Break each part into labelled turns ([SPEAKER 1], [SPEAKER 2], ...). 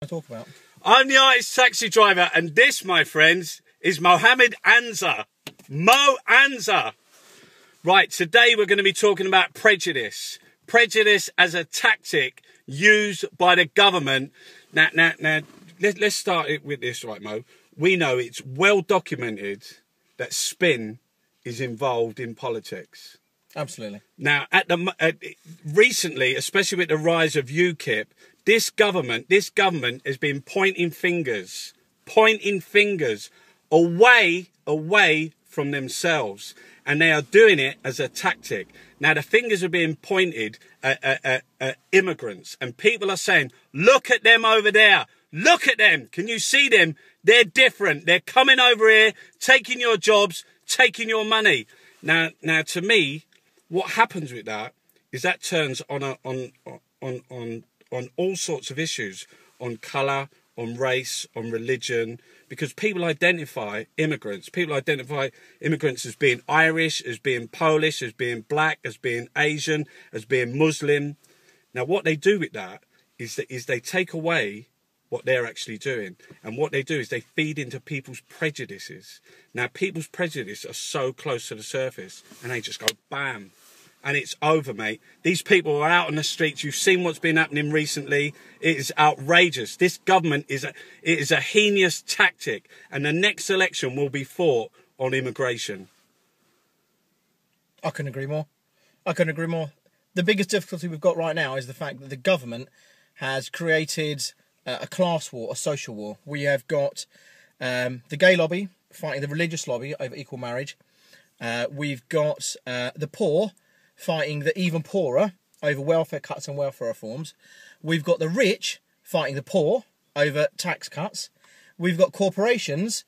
[SPEAKER 1] Talk about.
[SPEAKER 2] I'm the artist taxi driver, and this, my friends, is Mohammed Ansar. Mo Ansar. Right, today we're going to be talking about prejudice. Prejudice as a tactic used by the government. Now, let's start it with this, right, Mo? We know it's well documented that spin is involved in politics.
[SPEAKER 1] Absolutely.
[SPEAKER 2] Now, recently, especially with the rise of UKIP, this government has been pointing fingers away from themselves, and they are doing it as a tactic. Now, the fingers are being pointed at immigrants, and people are saying, look at them over there. Look at them. Can you see them? They're different. They're coming over here, taking your jobs, taking your money. Now, to me, what happens with that is that turns on all sorts of issues, on colour, on race, on religion, because people identify immigrants. People identify immigrants as being Irish, as being Polish, as being black, as being Asian, as being Muslim. Now, what they do with that is they take away what they're actually doing. And what they do is they feed into people's prejudices. Now, people's prejudices are so close to the surface, and they just go bam. And it's over, mate. These people are out on the streets. You've seen what's been happening recently. It is outrageous. This government is a heinous tactic. And the next election will be fought on immigration.
[SPEAKER 1] I couldn't agree more. The biggest difficulty we've got right now is the fact that the government has created a class war, a social war. We have got the gay lobby fighting the religious lobby over equal marriage. We've got the poor fighting the even poorer over welfare cuts and welfare reforms. We've got the rich fighting the poor over tax cuts. We've got corporations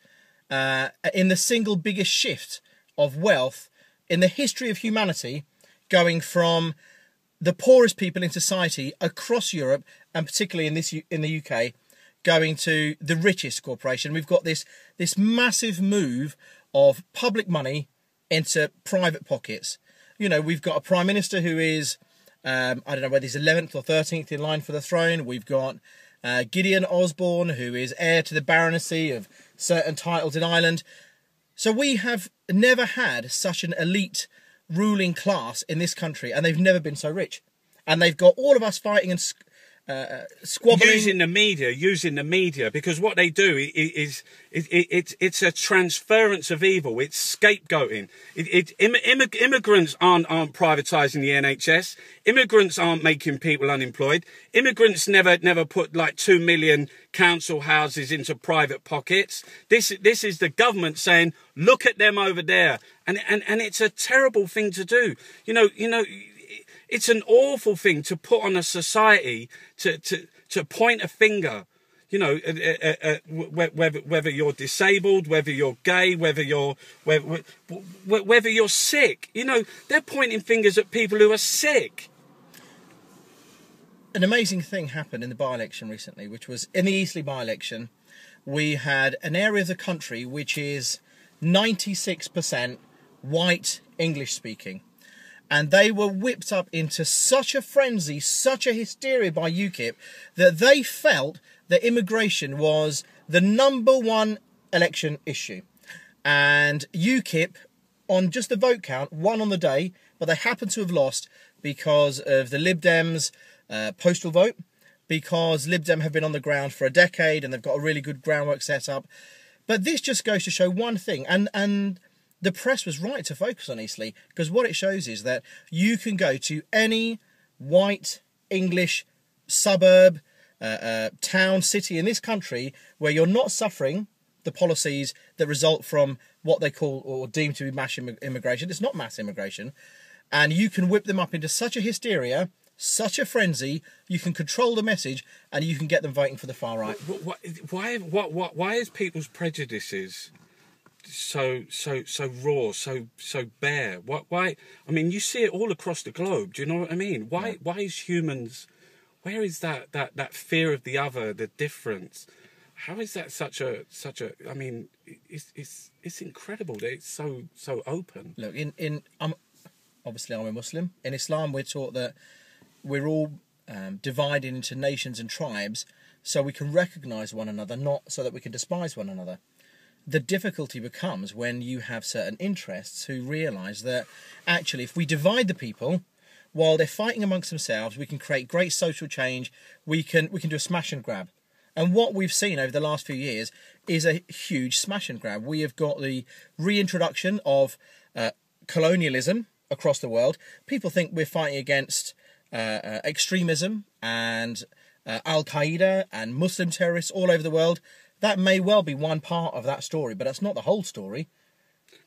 [SPEAKER 1] in the single biggest shift of wealth in the history of humanity, going from the poorest people in society across Europe, and particularly in the UK, going to the richest corporation. We've got this massive move of public money into private pockets. You know, we've got a Prime Minister who is, I don't know whether he's 11th or 13th in line for the throne. We've got Gideon Osborne, who is heir to the baronetcy of certain titles in Ireland. So we have never had such an elite ruling class in this country, and they've never been so rich. And they've got all of us fighting and squabbling.
[SPEAKER 2] Using the media, because what they do is it's a transference of evil. It's scapegoating. Immigrants aren't privatising the NHS. Immigrants aren't making people unemployed. Immigrants never put like 2 million council houses into private pockets. This is the government saying, look at them over there, and it's a terrible thing to do. You know. It's an awful thing to put on a society to point a finger, you know, whether you're disabled, whether you're gay, whether you're sick. You know, they're pointing fingers at people who are sick.
[SPEAKER 1] An amazing thing happened in the by-election recently, which was in the Eastleigh by-election. We had an area of the country which is 96% white English speaking. And they were whipped up into such a frenzy, such a hysteria by UKIP, that they felt that immigration was the #1 election issue. And UKIP, on just the vote count, won on the day, but they happened to have lost because of the Lib Dems postal vote, because Lib Dem have been on the ground for a decade and they've got a really good groundwork set up. But this just goes to show one thing, and the press was right to focus on Eastleigh, because what it shows is that you can go to any white English suburb, town, city in this country where you're not suffering the policies that result from what they call or deem to be mass immigration. It's not mass immigration. And you can whip them up into such a hysteria, such a frenzy, you can control the message, and you can get them voting for the far right.
[SPEAKER 2] Why is people's prejudices so raw, so bare? Why? I mean, you see it all across the globe. Do you know what I mean? Why is humans? Where is that fear of the other, the difference? How is that such a? I mean, it's incredible that it's so open.
[SPEAKER 1] Look, obviously I'm a Muslim. In Islam, we're taught that we're all divided into nations and tribes, so we can recognise one another, not so that we can despise one another. The difficulty becomes when you have certain interests who realise that actually if we divide the people, while they're fighting amongst themselves, we can create great social change, we can do a smash and grab. And what we've seen over the last few years is a huge smash and grab. We have got the reintroduction of colonialism across the world. People think we're fighting against extremism and Al-Qaeda and Muslim terrorists all over the world. That may well be one part of that story, but that's not the whole story.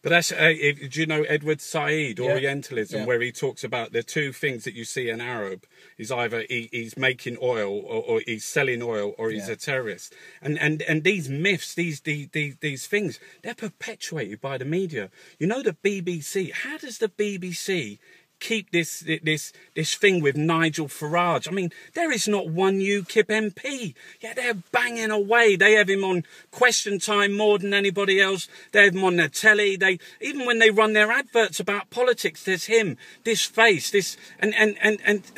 [SPEAKER 2] But that's, do you know Edward Said, Orientalism,
[SPEAKER 1] Yeah.
[SPEAKER 2] where he talks about the two things that you see in Arab is either he's making oil or he's selling oil or he's a terrorist. And these myths, these things, they're perpetuated by the media. You know the BBC, how does the BBC keep this thing with Nigel Farage? I mean, there is not one UKIP MP. Yeah, they're banging away. They have him on Question Time more than anybody else. They have him on their telly. Even when they run their adverts about politics, there's him, this face, this, and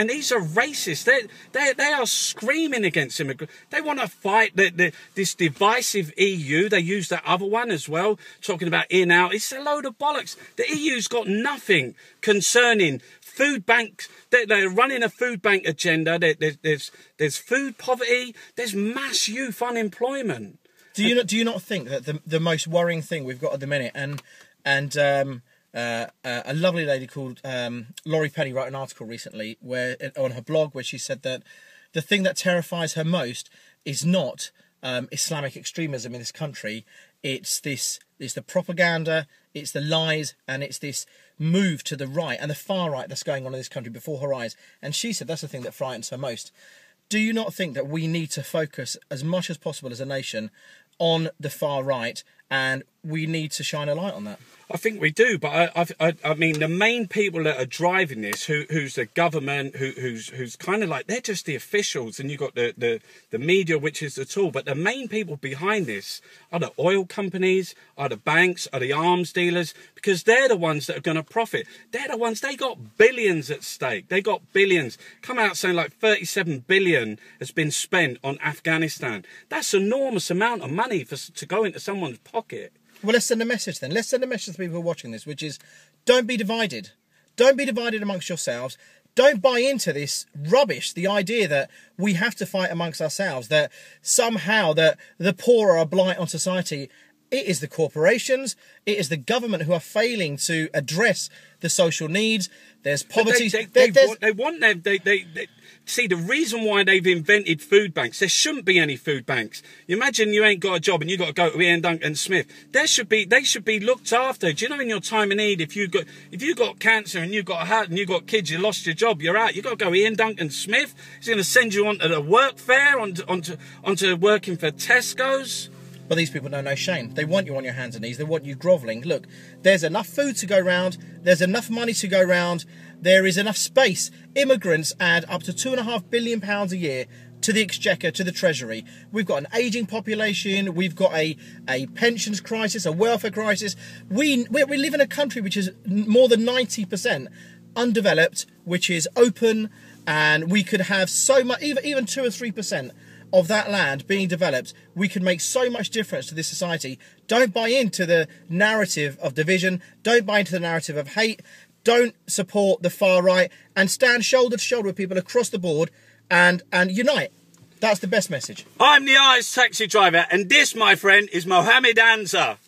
[SPEAKER 2] these are racist. They are screaming against immigrants. They want to fight this divisive EU. They use that other one as well, talking about in out. It's a load of bollocks. The EU's got nothing concerning food banks. They're running a food bank agenda. There's food poverty. There's mass youth unemployment.
[SPEAKER 1] Do you not think that the most worrying thing we've got at the minute, and a lovely lady called Laurie Penny wrote an article recently on her blog where she said that the thing that terrifies her most is not Islamic extremism in this country. It's the propaganda, it's the lies, and it's this move to the right and the far right that's going on in this country before her eyes. And she said that's the thing that frightens her most. Do you not think that we need to focus as much as possible as a nation on the far right, and we need to shine a light on that?
[SPEAKER 2] I think we do, but I mean, the main people that are driving this, who's the government, who's kind of like, they're just the officials, and you've got the media, which is the tool. But the main people behind this are the oil companies, are the banks, are the arms dealers, because they're the ones that are going to profit. They're the ones, they got billions at stake. They got billions. Come out saying like 37 billion has been spent on Afghanistan. That's an enormous amount of money to go into someone's pocket.
[SPEAKER 1] Well, let's send a message then. Let's send a message to people watching this, which is, don't be divided. Don't be divided amongst yourselves. Don't buy into this rubbish, the idea that we have to fight amongst ourselves, that somehow that the poor are a blight on society. It is the corporations, it is the government who are failing to address the social needs. There's poverty.
[SPEAKER 2] See, the reason why they've invented food banks, there shouldn't be any food banks. You imagine you ain't got a job and you got to go to Ian Duncan Smith. They should be looked after. Do you know, in your time of need, if you got cancer and you got a heart and you got kids, you lost your job, you're out. You got to go Ian Duncan Smith. He's going to send you onto the work fair, onto working for Tesco's.
[SPEAKER 1] But these people know no shame. They want you on your hands and knees. They want you grovelling. Look, there's enough food to go round. There's enough money to go round. There is enough space. Immigrants add up to £2.5 billion a year to the exchequer, to the treasury. We've got an ageing population. We've got a pensions crisis, a welfare crisis. We live in a country which is more than 90% undeveloped, which is open, and we could have so much, even 2 or 3% of that land being developed. We could make so much difference to this society. Don't buy into the narrative of division. Don't buy into the narrative of hate. Don't support the far right, and stand shoulder to shoulder with people across the board and unite. That's the best message.
[SPEAKER 2] I'm the Irish taxi driver, and this, my friend, is Mohammed Ansar.